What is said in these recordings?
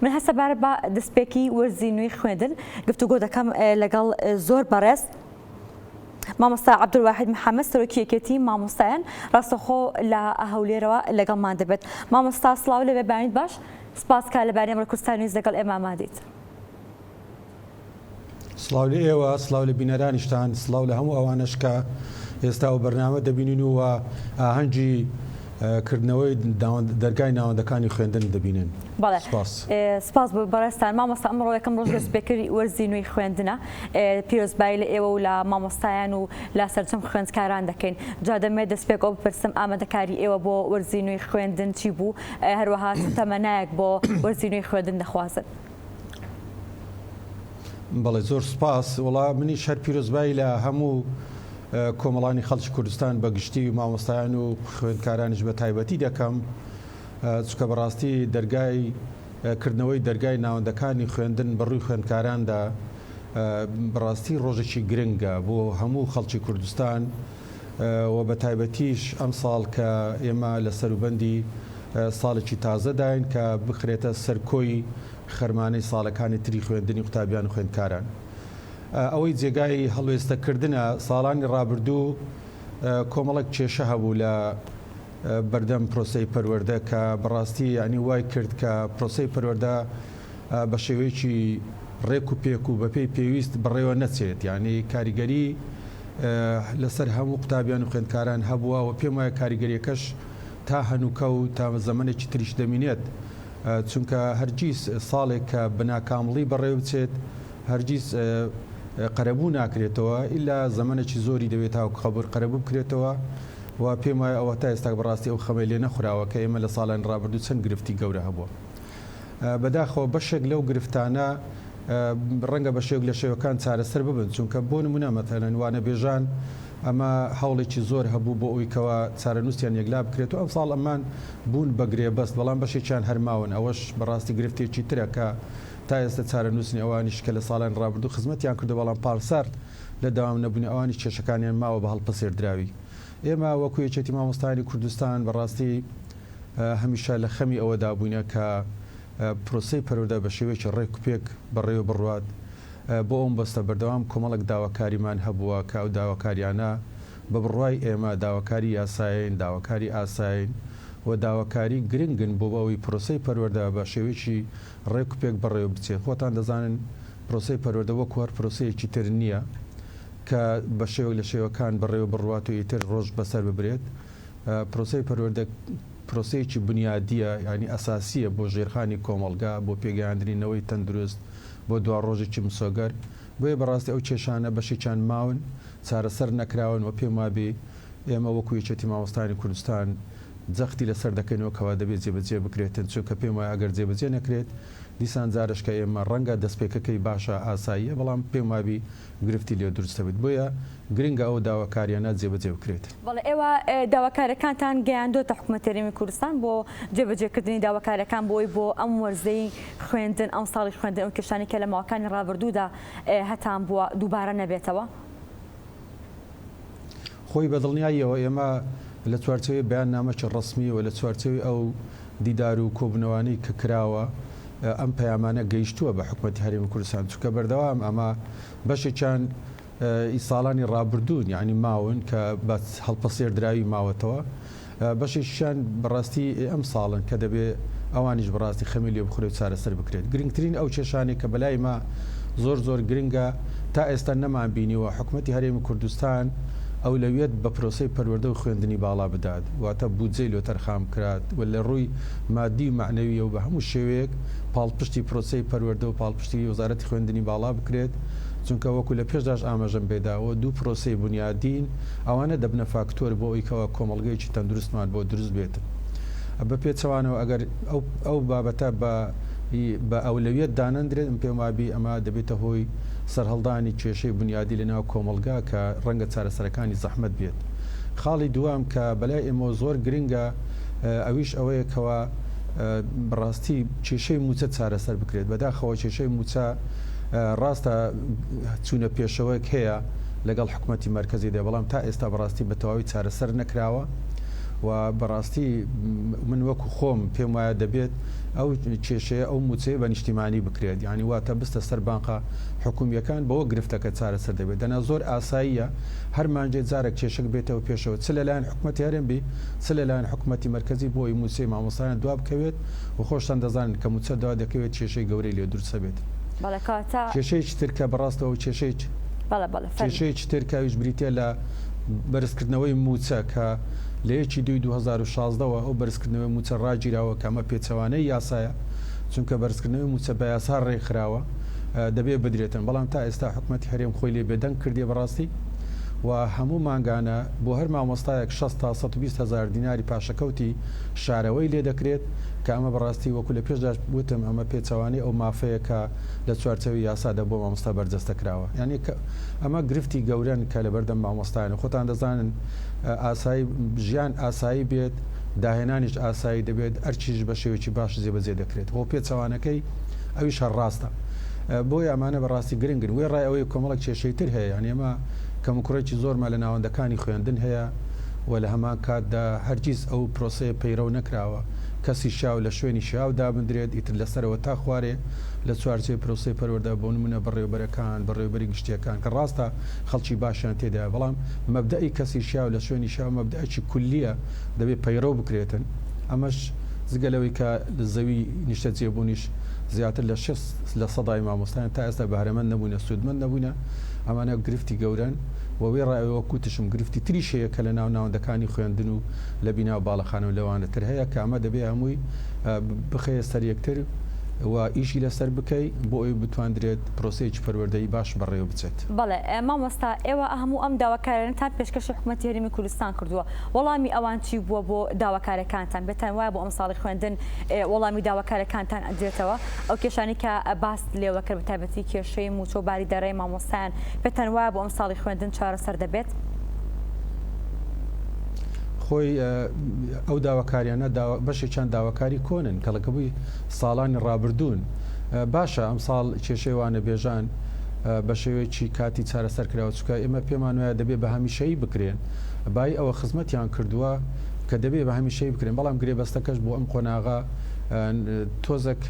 من هەسە بارە بە دەستپێکی وەرزی نوێی خوێندن گفتوگۆ دەکەم لەگەڵ زۆر بەڕێز مامۆستا عەبدولواحید محەممەد سەرۆکی یەکێتی مامۆستایان ڕاستەخۆ لە هەولێرەوە لەگەڵمان دەبێت. مامۆستا سڵاو لەبێ بانیت باش، سپاسکە لە بارەی ئەمڕۆ کوردستان نیوز لەگەڵ ئێمە ئامادەیت. سڵاو لە ئێوە، سڵاو لە بینەرانیشتان، سڵاو لە هەموو ئەوانش کە ئێستا و بەرنامە دەبینین و ئاهەنگی کردنەوەی دەرگای ناوەندەکانی خوێندن دەبینن. سپاس بۆ بەڕێستان. مامۆستا ئەمڕۆ یەکەم ڕۆژ دەستپێکەری وەرزی نوێی خوێندنە، پیرۆزبایی لە ئێوە و لە مامۆستایان و لا سەرجەم خوێندکاران دەکەین. جا دەمێت دەستپێکەوە بپرسم ئامادەکاری ئێوە بۆ وەرزی نوێی خوێندن چی بوو، هەروەها تەمەنایەک بۆ وەرزی نوێی خوێندن دەخوازن؟ بەڵێ زۆر سپاس. وڵا منی شەر پیرۆزبایی لە هەموو کۆمەڵانی خەڵکی کوردستان بەگشتی و مامۆستایان و خوێندکارانش بە تایبەتی دەکەم، چکە بەڕاستی کردنەوەی دەرگای ناوەندەکانی خوێندن بەڕووی خوێندکاراندا بەڕاستی ڕۆژێکی گرنگە بۆ هەموو خەڵکی کوردستان و بە تایبەتیش ئەم ساڵ کە ئێمە لە سەروبەندی ساڵێکی تازەداین کە بخرێتە سەرکۆی خەرمانەی ساڵەکانی تری خوێندنی قوتابیان و خوێندکاران. ئەوەی جێگای هەڵوێستەکردنە ساڵانی ڕابردوو کۆمەڵک کێشە هەبوو لە بەردەم پرۆسەی پەروەردە کە بەڕاستی ینی وای کرد کە پرۆسەی پەروەردە بە شێوەیەکی ڕێک و پێک و بەپێی پێویست بڕێوە نەچێت، یعنی کاریگەری لەسەر هەموو قوتابیان و خوێندکاران هەبووە و پێم وایە کاریگەریەکەش تا هەنووکە و تا زەمانێکی تریش دەمینێت، چونکە هەرگیز ساڵێک کە بناکامڵی بەڕێوە بچێت هەرگیز قەرەبوو ناکرێتەوە ئیلا زەمانێکی زۆری دەوێت تا خەبر قەرەبوو بکرێتەوە و پێم وایە ئەوە تا ئێستا بەڕاستی ئەو خەمەی لێ نەخوراوە کە ئێمە لە ساڵان ڕابردوو چەند گرفتی گەورە هەبووە. بەداخەوە بەشێک لەو گرفتانە ڕەنگە بە شێوک لە شێوەکان چارەسەر ببن، چونکە بۆ نمونە مەتەلەن وانە بێژان ئەمە هەوڵێکی زۆر هەبوو بۆ ئەوی کەوە چارەنووسیان یەکلا بکرێت و ئەم ساڵ ئەمان بوون بەگرێ بەست، بەڵام بەشێکیان هەرماون. ئەوەش بەڕاستی گرفتێکی ترە کە تا ئێستا چارەنووسنی ئەوانیش کە لە ساڵان ڕابردوو خزمەتیان کردو، بەڵام پارسەر لە داوام نەبوونی ئەوانی کێشەکانیان ماوە بە هەڵپەسێردراوی. ئێمە وەکو یەکێتی مامۆستایانی کوردستان بەڕاستی هەمیشە لە خەمی ئەوەدا بووینە کە پرۆسەی پەروەردە بە شێوەیەکی ڕێک و پێک بەڕێوە بڕوات. بۆ ئەوم بەستە بەردەوام کۆمەڵک داواکاریمان هەبووە کە ئەو داواکاریانە بە بڕوای ئێمە داواکاری یاساین، داواکاری ئاساین و داواکاری گرنگن بۆ ئەوی پرۆسەی پەروەردە بە شێوەیەکی ڕێک و پێک بەڕێوە بچێت. خۆتان دەزانن پرۆسەی پەروەردە وەک هەر پرۆسەیەکی تر نییە کە بە شێوە لە شێوەکان بەڕێوە بڕوات و ئیتر ڕۆژ بەسەر ببرێت. پرۆسەی پەروەردە پرۆسەیەکی بنیادیە، ینی ئەساسیە بۆ ژێرخانی کۆمەڵگا، بۆ پێگەیاندنەوەی تەندروست، بۆ دوا ڕۆژێکی مسۆگەر. بۆیە بەڕاستی ئەو کێشانە بەشێکیان ماون چارەسەر نەکراون و پێم وابێ ئێمە وەکو یەکێتی مامۆستایانی کوردستان جەختی لەسەر دەکەینەوە کەوا دەبێت جێبەجێ بکرێتن، چونکە پێم وایە ئەگەر جێبەجێ نەکرێت دیسان جارشکە ئێمە ڕەنگە دەستپێکەکەی باشە ئاساییە، بەڵام پێم وابی گرفتی لێ دروستە بێت. بۆیە گرنگە ئەو داواکاریانە جێبەجێ بکرێت. بەڵێ ئێوە داواکارەکانتان گەیاندۆتە حکوومەت هەرێمی کوردستان بۆ جێبەجێکردنی داواکارەکان بۆی بۆ ئەم وەرزەی خوێندن، ئەم ساڵی خوێندن، ئەو کێشانی کە لە ماوەکانی ڕابردوودا هەتان بووە دووبارە نەبێتەوە؟ خۆی بەدڵنیاییەوە ئێمە لە چوارچەوەی بەیاننامەی ڕسمی و لە چوارچەوەی ئەو دیدار و کۆبنەوەی کە کراوە ئەم پەیامانە گەیشتووە بە حکوومەتی هەرێمی کوردستان، چونکە بەردەوام ئەمە بەشێکیان ئیساڵانی ڕابردوون، یعنی ماون کە بە هەڵپەسێردراوی ماوەتەوە، بەشێکیان بەڕاستی ئەم ساڵن کە دەبێت ئەوانیش بەڕاستی خەمی لێ بخورێت و چارەسەر بکرێت. گرنگترین ئەو کێشانی کە بەلای ما زۆر گرنگە تا ئێستا نەمان بینیوە حکوومەتی هەرێمی کوردستان ئەولەویەت بە پرۆسەی پەروەردە و خوێندنی باڵا بدات، واتە بودجەی لۆ تەرخام کرات و لە ڕووی مادی و معنەویە و بە هەموو شێوەیەک پاڵپشتی پرۆسەی پەروەردە و پاڵپشتی وەزارەتی خوێندنی باڵا بکرێت، چونکە وەکو لە پێشداش ئاماژەم بێداوە دوو پرۆسەی بنیادین ئەوانە دەبنە فاکتۆر بۆ ئەوی کەوە کۆمەڵگەیەکی تەندروستمان بۆ دروست بێت. بە پێچەوانەوە ئەگەر ئەو بابەتە بە ئەولەویەت دانەندرێت پێم وابی ئەمە دەبێتە هۆی سەرهەڵدانی کێشەی بنیادی لەناو کۆمەڵگا کە ڕەنگە چارەسەرەکانی زەحمەت بێت. خاڵی دوام کە بەلای ئێمە زۆر گرنگە ئەویش ئەوەیە کەوە بەڕاستی کێشەی موچە چارەسەر بکرێت. بەداخەوە کێشەی موچە ڕاستە چوونە پێشەوەیەک هەیە لەگەڵ حکوومەتی مرکزی دێ، بەڵام تا ئێستا بەڕاستی بە تەواوی چارەسەر نەکراوە و بەڕاستی من وەکو خۆم پێم وایە دەبێت ئەو کێشەیە ئەو موچەیە بە نیشتیمانی بکرێت یعنی واتە بستە سەر بانقا حکومیەکان بەوە گرفتەکە چارەسەر دەبێت دەنا زۆر ئاساییە هەر مانجێ جارێک کێشەک بێتەوە پێشەوە چ لەلایەن حکوومەتی هەرێم بی چ لەلایەن حکوومەتی مرکزی بۆی موچەی مامۆستایان دواب بکەوێت و خۆشتان دەزانن کە موچە دوا دەکەوێت کێشەی گەورەی لێ دوورسە بێت کێشەیەکی ترکە بەڕاستەوە کێشەیەکی ترکاویش بریتە لە بەرزکردنەوەی موچە کە لە یەکی 2016ەوە ئەو بەرزکردنەوەی موچە ڕاگیراوە کە ئەمە پێچەوانەی یاسایە چونکە بەرزکردنەوەی موچە بە یاسا ڕێکخراوە دەبێت بدرێتن بەڵام تا ئێستا حکوومەتی هەرێم خۆی لێ بێدەنگ کردی بەڕاستی و هەموو مانگانە بۆ هەر مامۆستایەک 6 تا 120 هزار دیناری پاشەکەوتی شارەوەی لێ دەکرێت کە ئەمە بەڕاستی وەکو لە پێشدا وتم ئەمە پێچەوانەی ئەو مافەیە کە لە چوارچەوەی یاسادا بۆ مامۆستا بەرجەستە کراوە یعنی ئەمە گرفتی گەورەن کە لە بەردەم مامۆستایان خۆتان دەزانن ئاسایی ژیان ئاسایی بێت داهێنانیش ئاسایی دەبێت ئەرچیش بە شێوەیەکی باش جێبەجێ دەکرێت بۆ پێچەوانەکەی ئەویش هەڕاستە بۆی ئەمانە بەڕاستی گرنگن وێ ڕای ئەوەی کۆمەڵک کێشەی تر هەیە یعنی ئێمە کەمکوڕێکی زۆرمان لە ناوەندەکانی خوێندن هەیە و لە هەمان کاتدا هەرگیز ئەو پرۆسەیە پەیرەو نەکراوە کەسی شاو لە شوێنی شاو دابدرێت ئیتر لەسەرەوە تا خوارێ لە چوارچێ پرۆسی پەروەردە بۆ نمونە بەڕێوەبەرەکان بەڕێوەبەری گشتیەکان کە ڕاستە خەڵکی باشیان تێدا بەڵام مەبدەئی کەسی شاو لە شوێنی شاو مەبدەیەکی کولیە دەبێت پەیرەو بکرێتن ئەمەش زگەلەوەی کە زەوی نیشتە جێبوونیش زیاتر لە سەدای مامۆستایان تا ئێستا بەهرەمەند نەبوونە سوودمەند نەبوونە ئەمانە گرفتی گەورن وەوەی ڕایەوە کوتشم گرفتی تریشەیە کە لە ناوەندەکانی خوێندن و لە بیناو باڵەخانە و لەوانەتر هەیە کە ئەمە دەبێت هەمووی بخەیە سەر یەکتر و ئیشی لەسەر بکەی بۆ ئەوی بتواندرێت پرۆسەیەکی پەروەردەی باش بەڕێوە بچێت. بەڵێ مامۆستا ئێوە هەموو ئەم داواکارانتان پێشکەشی حکوومەتی هەرێمی کوردستان کردووە وەڵامی ئەوان چی بووە بۆ داواکارەکانتان بێتان وایە بۆ ئەم ساڵی خوێندن وەڵامی داواکارەکانتان ئەدرێتەوە ئەو کێشانی کە باس لێوەکە بە تایبەتی کێشەی موچۆ باری دارایی مامۆستایان بێتان وایە بۆ ئەم ساڵی خوێندن چارەسەر دەبێت؟ خۆی ئەو داواکاریانە بەشێکیان داواکاری کۆنن کەڵەکەبووی ساڵانی ڕابردوون باشە ئەم ساڵ کێشەیوانە بێژان بە شێوەیەکی کاتی چارەسەر کراوە چکە ئێمە پێمان وایە دەبێت بە هەمیشەیی بکرێن بای ئەوە خزمەتیان کردووە کە دەبێت بە هەمیشەیی بکرێن بەڵام گرێبەستەکەش بۆ ئەم قۆناغا تۆزێک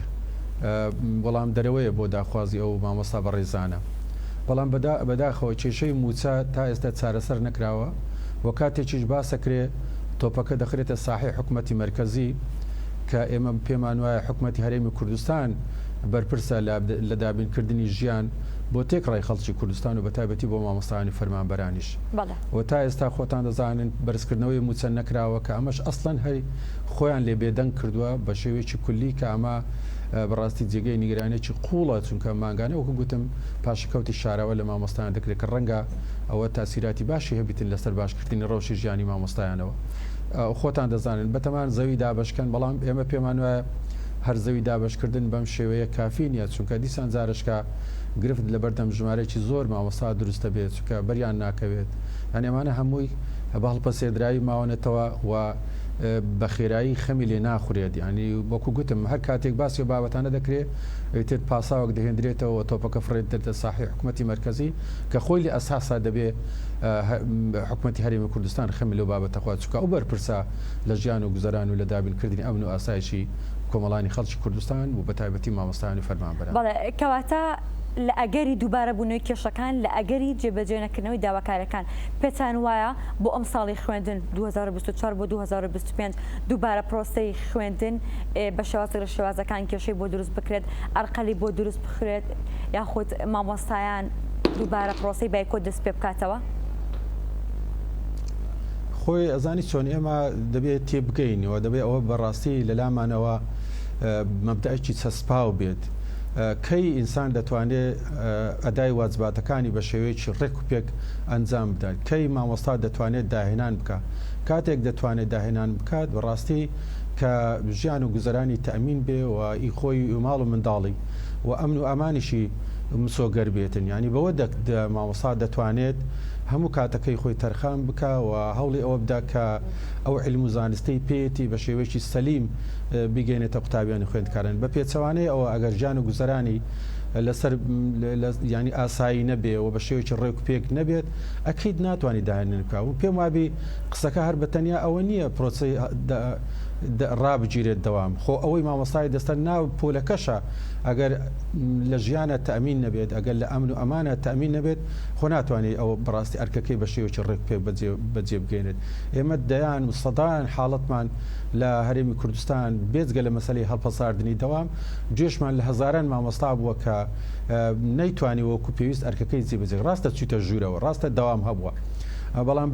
وەڵام دەرەوەیە بۆ داخوازی ئەو مامۆستا بەڕێزانە بەڵام بەداخەوە کێشەی موچە تا ئێستا چارەسەر نەکراوە و کاتێکیش باسەکرێ تۆپەکە دەخرێتە ساحی حکوومەتی مرکزی کە ئێمە پێمان وایە حکوومەتی هەرێمی کوردستان بەرپرسە لە دابینکردنی ژیان بۆ تێکڕای خەڵکی کوردستان و بەتایبەتی بۆ مامۆستایانی فەرمانبەرانیش و تا ئێستا خۆتان دەزانن بەرزکردنەوەی موچە نەکراوە کە ئەمەش ئەسڵەن هەی خۆیان لێ بێدەنگ کردووە بە شێوەیەکی کولی کە ئەمە بەڕاستی جێگەی نیگرانێکی قوڵە چونکە ماگانە وەکو گوتم پاشەکەوتی شارەوە لە مامۆستایان دەکرێت کە ڕەنگە ئەوە تاسیراتی باشی هەبیتن لەسەر باشکردنی ڕەوشی ژیانی مامۆستایانەوە خۆتان دەزانن بەتەمان زەوی دابشکەن بەڵام ئێمە پێمان وایە هەر زەوی دابشکردن بەم شێوەیە کافی نیە چونکە دیسان جارشکە گرفت لە بەردەم ژمارەی زۆر مامۆستا دروستە بێت چونکە بەریان ناکەوێت یان ئێمانە هەمووی بەڵپە سێدرایی ماوەنێتەوە و بە خێرایی خەمی لێ ناخورێت ینی وەکو گوتم هەر کاتێک باسی و بابەتانە دەکرێت ئەوتر پاساوەک دەهێنرێتەوە تۆپەکە فڕێت دەردە ساحی حکوومەتی مرکزی کە خۆی لە ئەساسا دەبێت حکوومەتی هەرێمی کوردستان خەمی لەو بابەتەخوا چکە ئەو بەرپرسا لە ژیان و گوزەران و لە دابینکردنی ئەمن و ئاسایشی کۆمەڵانی خەڵکی کوردستان و بەتایبەتی مامۆستایانی فەرمانبەران. بەڵێ کەواتە لە ئەگەری دووبارە بوونەوەی کێشەکان لە ئەگەری جێبەجێنەکردنەوەی داواکارەکان پێتان وایە بۆ ئەم ساڵی خوێندن 2024 بۆ 2025 دووبارە پرۆسەی خوێندن بە شێوازێک لە شێوازەکان کێشەی بۆ دروست بکرێت ئەرقەلی بۆ دروست بخرێت یاخود مامۆستایان دووبارە پرۆسەی بایکۆ دەست پێ بکاتەوە؟ خۆی ئەزانی چۆن ئێمە دەبێت تێبگەینەوە دەبێت ئەوە بەڕاستی لەلامانەوە مەبدەیەکی چەسپاو بێت کەی ئینسان دەتوانێت ئەدای واجباتەکانی بە شێوەیەکی ڕێک و پێک ئەنجام بدات کەی مامۆستا دەتوانێت داهێنان بکات کاتێک دەتوانێت داهێنان بکات بەڕاستی کە ژیان و گوزەرانی تەمین بێ و ئی خۆی ماڵ و منداڵی و ئەمن و ئامانیشی مسۆگەر بێتن ینی بەوە مامۆستا دەتوانێت هەموو کاتەکەی خۆی تەرخان بکە و هەوڵی ئەوە بدا کە ئەو علم و زانستەی پێێتی بە شێوەیەکی سەلیم بگەینێتە قوتابیانی خوێندکارن بە پێچەوانەیە ئەوە ئەگەر ژیان و گوزەرانی لەسەر ینی ئاسایی نەبێ و بە شێوەیەکی ڕێک پێک نەبێت ئەکەیت ناتوانانی داهێنن بکە و پێم وابی قسەکە هەر بە تەنیا ئەوە نییە پرۆسی ڕابگیرێت دەوام خۆ ئەوەی مامۆستای دەستە ناو پۆلەکەشە ئەگەر لە ژیانە تەمین نەبێت ئەگەر لە ئەمن و ئەمانە تەمین نەبێت خۆ ناتوانێت ئەو بەڕاستی ئەرکەکەی بە شێوەیەکی ڕێک پێ بەجێ بگەێنێت ئێمە دەیان و سەدایان حاڵەتمان لە هەرێمی کوردستان بێجگە لە مەسەلەی هەڵپەساردنی دەوام گوێشمان لە هەزاران مامۆستا بووە کە نەیتوانی وەکو پێویست ئەرکەکەی جێبەجێ ڕاستە چوتە ژوورەوە ڕاستە دەوام هەبووە بەڵام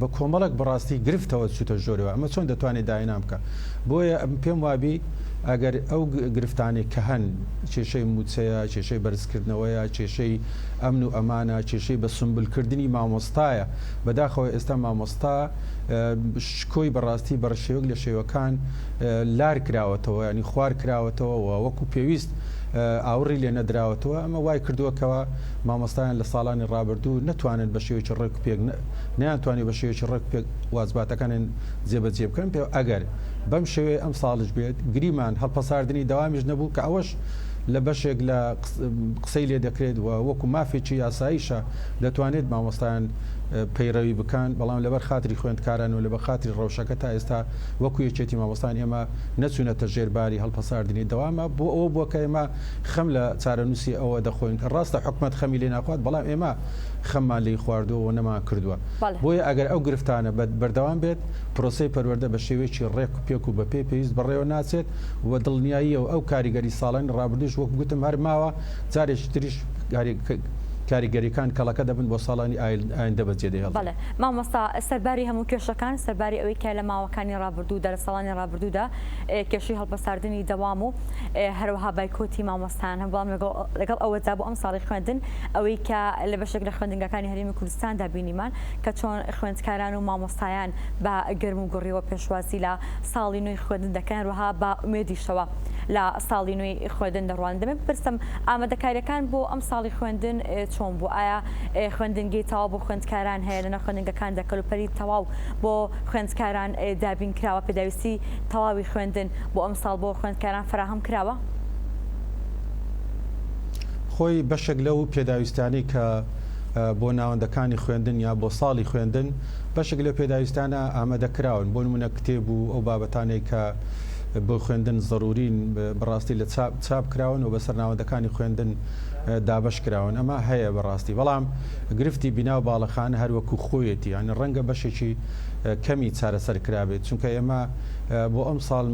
بە کۆمەڵک بەڕاستی گرفتەوە چوتە ژۆرەوە ئەمە چۆن دەتوانێت داهێنام بکە بۆیە پێم وابی ئەگەر ئەو گرفتانێک کە هەن کێشەی موچەیە کێشەی بەرزکردنەوەیە کێشەی ئەمن و ئەمانە کێشەی بە سمبلکردنی مامۆستایە بەداخەوە ئێستا مامۆستا شکۆی بەڕاستی بەڕشێوەک لە شێوەکان لار کراوەتەوە ینی خوار کراوەتەوە وەکو پێویست ئاوڕی لێ نەدراوەتەوە ئەمە وای کردووەکەوە مامۆستایان لە ساڵانی ڕابردوو نتوانن بە شێوەیەکی ڕێک پێک نیانتوانی بە شێوەیەکی ڕێک پێک وازباتەکانن جێبەجێ بکەن پێ ئەگەر بەم شێوەیە ئەم ساڵش بێت گریمان هەڵپەساردنی داوامیش نەبوو کە ئەوەش لە بەشێک لە قسەی لێ دەکرێت و وەکو مافێکی یاساییشە دەتوانێت مامۆستایان پەیڕەوی بکەن بەڵام لەبەر خاتری خوێندکاران و لەبەر خاتری ڕەوشەکە تا ئێستا وەکو یەکێتی مامۆستان ئێمە نەچوونەتە ژێرباری هەڵپەساردنی دەوامە بۆ ئەوە بووە کە ئێمە خەم لە چارەنووسی ئەوە دەخۆین کە ڕاستە حکومەت خەمی لێ ناخوات بەڵام ئێمە خەممان لێی خواردووە و نەمان کردووە بۆیە ئەگەر ئەو گرفتانە بەردەوام بێت پرۆسی پەروەردە بە شێوەیەکی ڕێک و پێک و بە پێویست بەڕێوە ناچێت و دڵنیاییە و ئەو کاریگەری ساڵان ڕابردوش وەک گوتم هەر ماوە جارێکی تریش کاریگەریەکان کەڵەکە دەبن بۆ ساڵانی ئایندە بەجێدەی هەڵ بەڵێ مامۆستا سەرباری هەموو کێشەکان سەرباری ئەوەی کە لە ماوەکانی ڕابردوودا لە ساڵانی ڕابردوودا کێشەی هەڵپەساردنی دەوام و هەروەها بایکۆتی مامۆستان هەم بەڵام لەگەڵ ئەوەدا بۆ ئەم ساڵی خوێندن ئەوەی کە لە بەشێک لە خوێندنگەکانی هەرێمی کوردستاندا بینیمان کە چۆن خوێندکاران و مامۆستایان بە گەرم و گوڕیەوە پێشوازی لە ساڵی نوێی خوێندن دەکەن هەروەها بە ئومێدیشەوە لە ساڵی نوێی خوێندن دەڕوان دەمێت بپرسم ئامادەکاریەکان بۆ ئەم ساڵی خوێندن چۆن بوو ئایا خوێندنگی تەواو بۆ خوێندکاران هەیە لەنە خوێندنگەکان دەکەلوپەری تەواو بۆ خوێندکاران دابین کراوە پێداویستی تەواوی خوێندن بۆ ئەم ساڵ بۆ خوێندکاران فراهم کراوە خۆی بەشێک لەو پێداویستانی کە بۆ ناوەندەکانی خوێندن یا بۆ ساڵی خوێندن بەشێک لەو پێداویستانە ئامادەکراون بۆ نمونە کتێب و ئەو بابەتانێک کە بۆ خوێندن ضرورین بەڕاستی لە چاپ کراون و بەسەر ناوەندەکانی خوێندن دابش کراون ئەمە هەیە بەڕاستی بەڵام گرفتی بیناو باڵەخانە هەروەکو خۆیەتی یعنی ڕەنگە بەشێکی کەمی چارەسەر کرابێت چونکە ئێمە بۆ ئەم ساڵ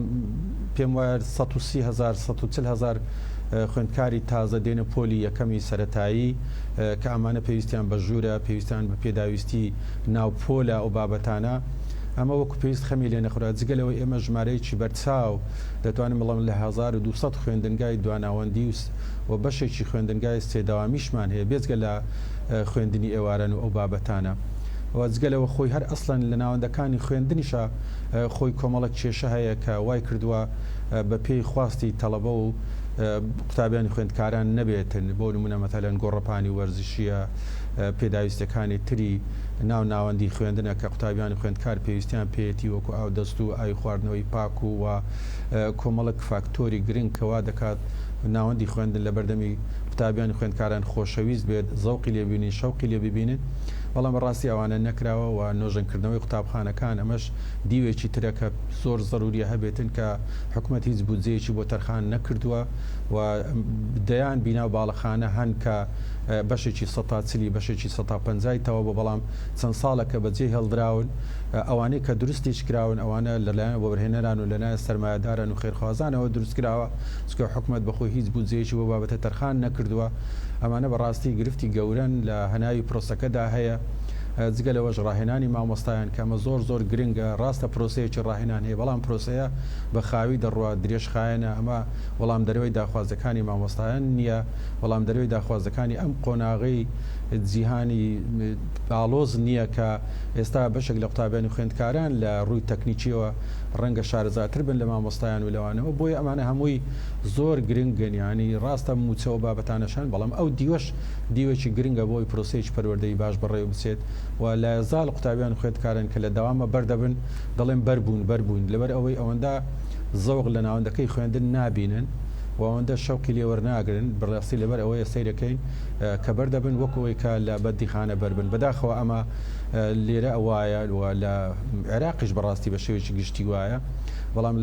پێم وایە 130,000 خوێندکاری تازە دێنە پۆلی یەکەمی سەرەتایی کە ئەمانە پێویستیان بە ژوورە پێویستیان بە پێداویستی ناوپۆلە ئەو بابەتانە ئەمە وەکو پێویست خەمی لێ نەخورات جگەلەوە ئێمە ژمارەیەکی بەرچاو دەتوانین بڵام لە 1200 خوێندنگای دواناوەندی و بەشێکی خوێندنگای سێداوامیشمان هەیە بێجگە لە خوێندنی ئێوارن و ئەو بابەتانە وەجگەلەوە خۆی هەر ئەسڵەن لە ناوەندەکانی خوێندنیشە خۆی کۆمەڵک کێشە هەیە کە وای کردووە بە پێی خواستی تەڵەبە و قوتابیانی خوێندکاران نەبێتن بۆ نمونە مەتەلەن گۆڕەپانی وەرزشیە پێداویستەکانی تری ناوەندی خوێندنە کە قوتابیانی خوێندکار پێویستیان پێێتی وەکو ئاو دەست و ئاوی خواردنەوەی پاک و کۆمەڵک فاکتۆری گرنگ کەوا دەکات ناوەندی خوێندن لە بەردەمی قوتابیانی خوێندکاران خۆشەویست بێت زەوقی لێبینین شەوقی لێ ببینن بەڵام بەڕاستی ئەوانە نەکراوە و نۆژەنکردنەوەی قوتابخانەکان ئەمەش دیوێکی ترە کە زۆر ضروریە هەبێتن کە حکوومەت هیچ بودجەیەکی بۆ تەرخان نەکردووە و دەیان بیناو باڵەخانە هەن کە بەشێکی 140 بەشێکی 150 تەوە بۆ بەڵام چەند ساڵە کە بەجێ هەڵدراون ئەوانەی کە دروستیش کراون ئەوانە لەلایەن وەبەرهێنەران و لەلایەن سەرمایه‌داران و خێرخوازانەوە دروست کراوە چونکە حکوومەت بەخۆی هیچ بودجەیەکی بۆ بابەتە تەرخان نەکردووە ئەمانە بەڕاستی گرفتی گەورەن لە هەناوی پرۆسەکەدا هەیە جگە لەوەش ڕاهێنانی مامۆستایان کە ئەمە زۆر گرنگە ڕاستە پرۆسەیەکی ڕاهێنان هەیە بەڵام پرۆسەیە بە خاوی دەڕوە درێژخایەنە ئەمە وەڵام دەروی داخوازەکانی مامۆستایان نییە وەڵام دەروی داخوازەکانی ئەم قۆناغی جیهانی ئالۆز نییە کە ئێستا بەشێک لە قوتابیانی خوێندکاران لە ڕووی تەکنیکیەوە ڕەنگە شارەزاتر بن لە مامۆستایان و لەوانەوە بۆیە ئەمانە هەمووی زۆر گرنگن ینی ڕاستە موچەوە بابەتانەشان بەڵام ئەو دیوەکی گرنگە بۆی پرۆسەیەکی پەروەردەی باش بەڕێوە بچێت و لە زال قوتابیان خوێندکارن کە لە دەوامە بەردەبن دەڵێن بەربوون لەبەر ئەوەی ئەوەندا زەوق لە ناوەندەکەی خوێندن نابینن وەوەندە شەوقی لێوەرناگرن بڕاستی لەبەر ئەوەیە سەیرەکەین کە بەردەبن وەکەوەی کە لە بەدیخانە بەربن بەداخەوە ئەمە لێرە ئەوایە لە عێراقیش بەڕاستی بە شێوەیەکی گشتی وایە بەڵام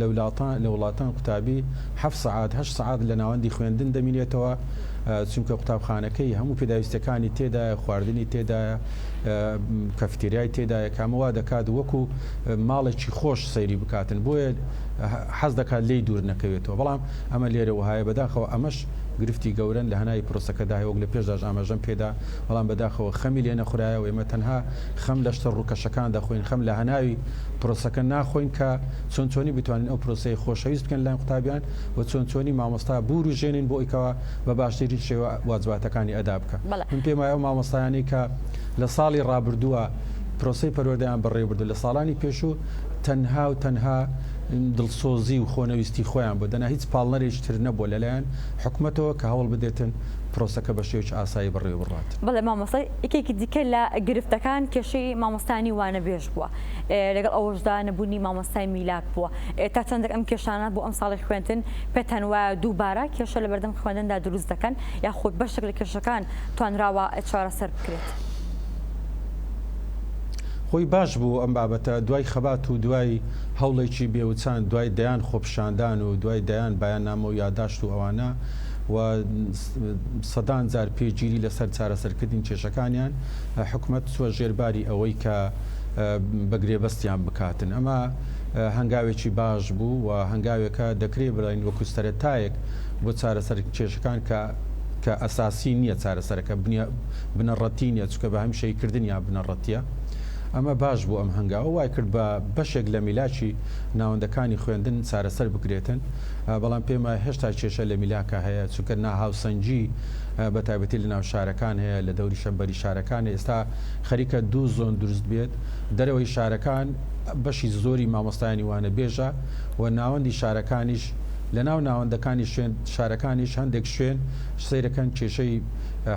لە وڵاتان قوتابی 7 سعات 8 سعات لە ناوەندی خوێندن دەمینێتەوە چونکە قوتابخانەکەی هەموو پێداویستەکانی تێدایە خواردنی تێدایە کەفتێریای تێدایە کامەوا دەکات وەکو ماڵێکی خۆش سەیری بکاتن بۆیە حەز دەکات لێی دوور نەکەوێتەوە بەڵام ئەمە لێرە وهایە بەداخەوە ئەمەش گرفتی گەورن لە هەنای پرۆسەکەدا وەک لە پێشداش ئاماژەم پێدا بەڵام بەداخەوە خەمی لێ نەخورایەوە ئێمە تەنها خەم لە شتە ڕووکەشەکان دەخۆین خەم لە هەناوی پرۆسەکە ناخۆین کە چۆنچۆنی بتوانین ئەو پرۆسەی خۆشەویست بکەن لای قوتابیان و چۆنچۆنی مامۆستا بور و ژێنین بۆ ئیکەوە بە باشترین شێوە واجباتەکانی ئەدا بکە من پێم وایە ئەو مامۆستایانی کە لە ساڵی ڕابردووە پرۆسەی پەروەردەیان بەڕێوەبردو لە ساڵانی پێشوو تەنها دڵسۆزی و خۆنەویستی خۆیان بۆ دەنا هیچ پاڵنەرێکی تر نەبووە لەلایەن حکوومەتەوە کە هەوڵ بدێتن پرۆسەکە بە شێوەیەکی ئاسایی بەڕێوە بڕات. بەڵێ مامۆستای یەکێکی دیکە لە گرفتەکان کێشەی مامۆستانی وانە بێژ بووە لەگەڵ ئەوەشدا نەبوونی مامۆستای میلات بووە تا چەندێک ئەم کێشانە بۆ ئەم ساڵی خوێندن پێتەن وایە دووبارە کێشە لە بەردەم خوێندندا دروست دەکەن یا خۆت بەشێک لە کێشەکان توانراوە چارەسەر بکرێت. خۆی باش بوو ئەم بابەتە دوای خەبات و دوای هەوڵێکی بێوچان دوای دەیان خۆپشاندان و دوای دەیان بەیاننامە و یادداشت و ئەوانە و سەدان جار پێگیری لەسەر چارەسەرکردنی کێشەکانیان حکوومەت چووە ژێرباری ئەوەی کە بەگرێبەستیان بکاتن ئەمە هەنگاوێکی باش بوو و هەنگاوێکە دەکرێت بڵین وەکو سەرەتایەک بۆ چارەسەر کێشەکان کە ئەساسی نییە چارەسەرەکە بنەڕەتی نیە چکە بە هەم شەیکردن یا بنەڕەتیە ئەمە باش بوو ئەم هەنگاوە وای کرد بە بەشێک لە میلاکی ناوەندەکانی خوێندن چارەسەر بکرێتن بەڵام پێمە هێشتا کێشە لە میلاکە هەیە چونکە ناهاوسەنجی بە تایبەتی لە ناو شارەکان هەیە لە دەوری شەمبەری شارەکان ئێستا خەریکە دوو زۆن دروست بێت دەرەوەی شارەکان بەشی زۆری مامۆستایانی وانە بێژە و ناوەندی شارەکانیش لە ناو ناوەندەکانی شارەکانیش هەندێک شوێن سیرەکەن کێشەی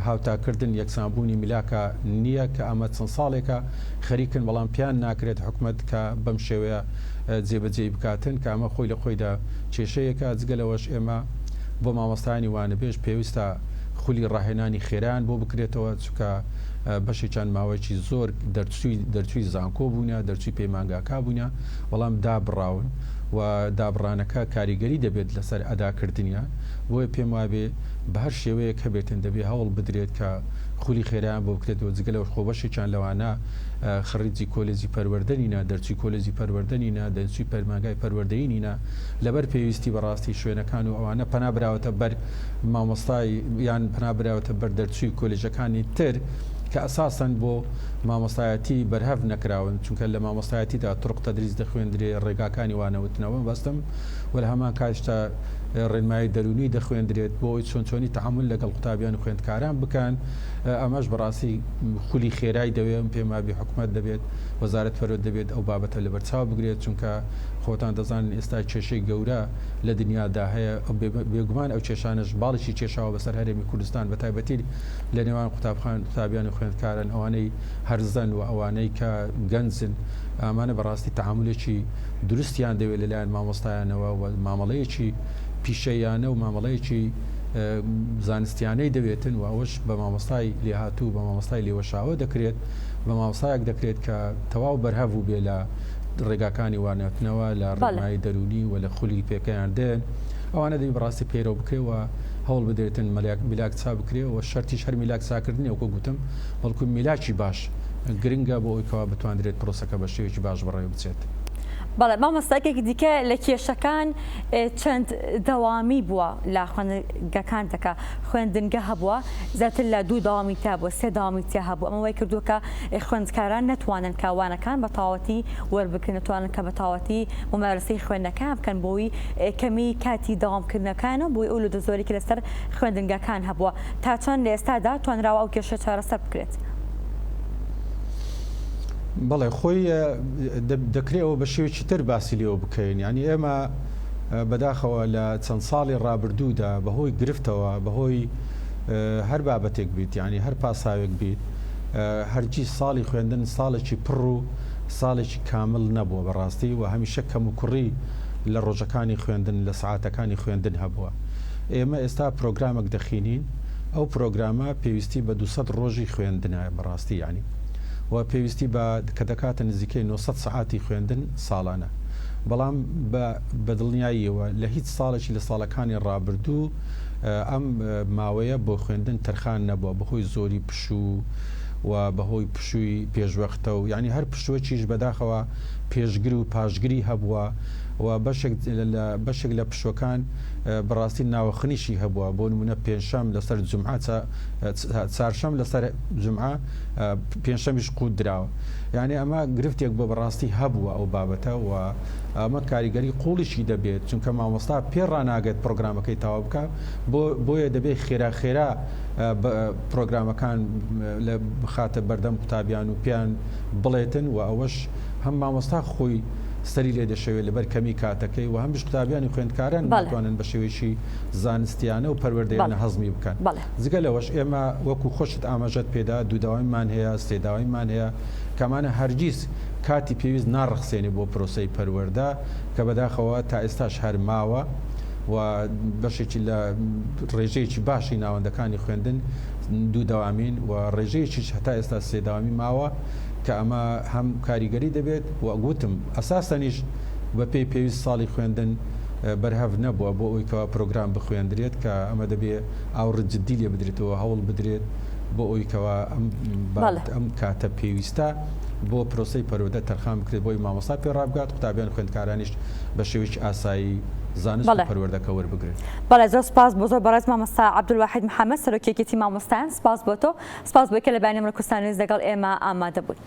هاوتاکردن یەکسانبوونی میلاکە نییە کە ئەمە چەند ساڵێکە خەریکن بەڵام پیان ناکرێت حکوومەت کە بەم شێوەیە جێبەجێ بکاتن کە ئەمە خۆی لە خۆیدا کێشەیەکە جگەلەوەش ئێمە بۆ مامۆستایانی وانەبێژ پێویستە خولی ڕاهێنانی خێران بۆ بکرێتەوە چکە بەشی چەند ماوەیەکی زۆر دەرچووی زانکۆ بوونە دەرچووی پەیمانگاکا بوونە بەڵام دابڕاون و دابڕانەکە کاریگەری دەبێت لەسەر ئەداکردنیە بۆیە پێم وابێ بە هەر شێوەیەک هەبێتن دەبێت هەوڵ بدرێت کە خولی خێرایان بۆ بکرێتەوە جگەلەوە خۆبەشێکیان لەوانە خڕیجی کۆلێجی پەروەردەنینە دەرچووی کۆلێجی پەروەردەنینە دەرچووی پەرمانگای پەروەردەینینە لەبەر پێویستی بەڕاستی شوێنەکان و ئەوانە پەنابراوەتە بەر مامۆستای یان پەنابراوەتە بەر دەرچووی کۆلێجەکانی تر کە ئەساسەن بۆ مامۆستایەتی بەرهەف نەکراون چونکە لە مامۆستایەتیدا تڕق تەدریس دەخوێندرێ ڕێگاکانی وانەوتنەوە بەستم و لە هەمان کاتشتا ڕێنمایی دەرونی دەخوێندرێت بۆ چۆنچۆنی تەعامل لەگەڵ قوتابیان و خوێندکاران بکەن ئەمەش بەڕاستی خولی خێرای دەوێت پێم وابێ حکوومەت دەبێت وەزارەت فەرۆت دەبێت ئەو بابەتە لەبەرچاو بگرێت چونکە خۆتان دەزانن ئێستا کێشەی گەورە لە دنیادا هەیە بێگومان ئەو کێشانش باڵێکی کێشاوە بەسەر هەرێمی کوردستان بە تایبەتی لە نێوان قوتابیان و خوێندکارن ئەوانەی هەرزەن و ئەوانەی کە گەنجن ئەمانە بەڕاستی تەعاملێکی درستیان دەوێت لەلایەن مامۆستایانەوە و مامەڵەیەکی پیشەیانە و مامەڵەیەکی زانستیانەی دەوێتن و ئەوەش بە مامۆستای لێهاتوو بە مامۆستای لێوەشاوە دەکرێت بە مامۆستایەک دەکرێت کە تەواو بەرهەبوو بێ لە ڕێگاکانی وانەوتنەوە لە ڕێنمایی دەرونی و لە خولی پێکەیان دێن ئەوانە دەبێت بەڕاستی پێرەوە بکرێەوە هەوڵ بدرێتن میلاک چا بکرێەوە شەرتیش هەر میلاک چاکردنی وەکو گوتم بەڵکو میلاکی باش گرنگە بۆ ئەوەی بتوانرێت پرۆسەکە بە شێوەیەکی باش بەڕێوە بچێت. بەڵێ مامۆستاکێکی دیکە لە کێشەکان چەند دەوامی بووە لە خوێندگەکانتەکە خوێندنگە هەبووە زیاتر لە 2 داوامی تا بووە 3 داوامی تیا هەبوو ئەمە وای کردووە کە خوێندکاران نەتوانن کاوانەکان بە تاوەتی وەربگرن نتوانن کە بە تاوەتی ممارسەی خوێندنەکان بکەن بۆی کەمی کاتی داوامکردنەکانە بۆی ئەو لە زۆرێکی لەسەر خوێندنگەکان هەبووە تا چەند لە ئێستادا توانراوە ئەو کێشە چارەسەر بکرێت. بەڵێ خۆی دەکرێتەوە بە شێوەیەکی تر باسی لێەوە بکەین ینی ئێمە بەداخەوە لە چەند ساڵی ڕابردوودا بەهۆی گرفتەوە بەهۆی هەر بابەتێک بیت ینی هەر پاساوێک بیت هەرگی ساڵی خوێندن ساڵێکی پڕ و ساڵێکی کامل نەبووە بەڕاستی و هەمیشە کەم و کوڕی لە ڕۆژەکانی خوێندن لە سعاتەکانی خوێندن هەبووە ئێمە ئێستا پرۆگرامێک دەخینین ئەو پرۆگرامە پێویستی بە 200 ڕۆژی خوێندنە بەڕاستی ینی و پێویستی بە کە دەکاتە نزیکەی 900 سعاتی خوێندن ساڵانە بەڵام بە دڵنیاییەوە لە هیچ ساڵێکی لە ساڵەکانی ڕابردوو ئەم ماوەیە بۆ خوێندن تەرخان نەبووە بەهۆی زۆری پشوو و بەهۆی پشووی پێشوەختە و ینی هەر پشوەکیش بەداخەوە پێشگر و پاشگری هەبووە و بەشێک لە پشوەکان بەڕاستی ناوەخنیشی هەبووە بۆ نمونە پێنجشەم لەسەر جومعە چارشەم لەسەر جومعە پێنجشەمیش قوت دراوە یعنی ئەمە گرفتێک بۆ بەڕاستی هەبووە ئەو بابەتە و ئەمە کاریگەری قوڵیشی دەبێت چونکە مامۆستا پێڕناگەت پرۆگرامەکەی تاوا بکە بۆیە دەبێت خێرا پرۆگرامەکان لە بخاتە بەردەم قوتابیان و پیان بڵێتن و ئەوەش هەم مامۆستا خۆی سەری لێ دەشەوێت لەبەر کەمی کاتەکەی و هەمیش قوتابیانی خوێندکاران بتوانن بە شێوەیەکی زانستیانە و پەروەردەیانە هەزمی بکەن جگە لەوەش ئێمە وەکو خۆشت ئاماژەت پێدا دووداوایمان هەیە سێداوایمان هەیە کەمانە هەرگیز کاتی پێویست ناڕخسێنی بۆ پرۆسەی پەروەردە کە بەداخەوە تا ئێستاش هەر ماوە و بەشێکی لە ڕێژەیەکی باشی ناوەندەکانی خوێندن دووداوامین و ڕێژەیەکی هەتا ئێستا سێداوامی ماوە کە ئەمە هەم کاریگەری دەبێت و گوتم ئەساسەنیش بە پێی پێویست ساڵی خوێندن بەرهەف نەبووە بۆ ئەوی کەوا پرۆگرام بخوێندرێت کە ئەمە دەبێت ئاوڕ جددی لێ بدرێتەوە هەوڵ بدرێت بۆ ئەوی کەوا ئەم کاتە پێویستە بۆ پرۆسەی پەروەردە تەرخان بکرێت بۆی مامۆستا پێڕابگات قوتابیان خوێندکارانیش بە شێوەیەکی ئاسایی زانست پەروەردەکە وەربگرن. بەڵێ زۆر سپاس بۆ زۆر بەڕێز مامۆستا عەبدولواحید محەممەد سەرۆکیەتی مامۆستایان سپاس بۆ تۆ سپاس بۆ کە لە بەیانی ئەمڕۆ کوردستان نیوز لەگەڵ ئێمە ئامادە بوون.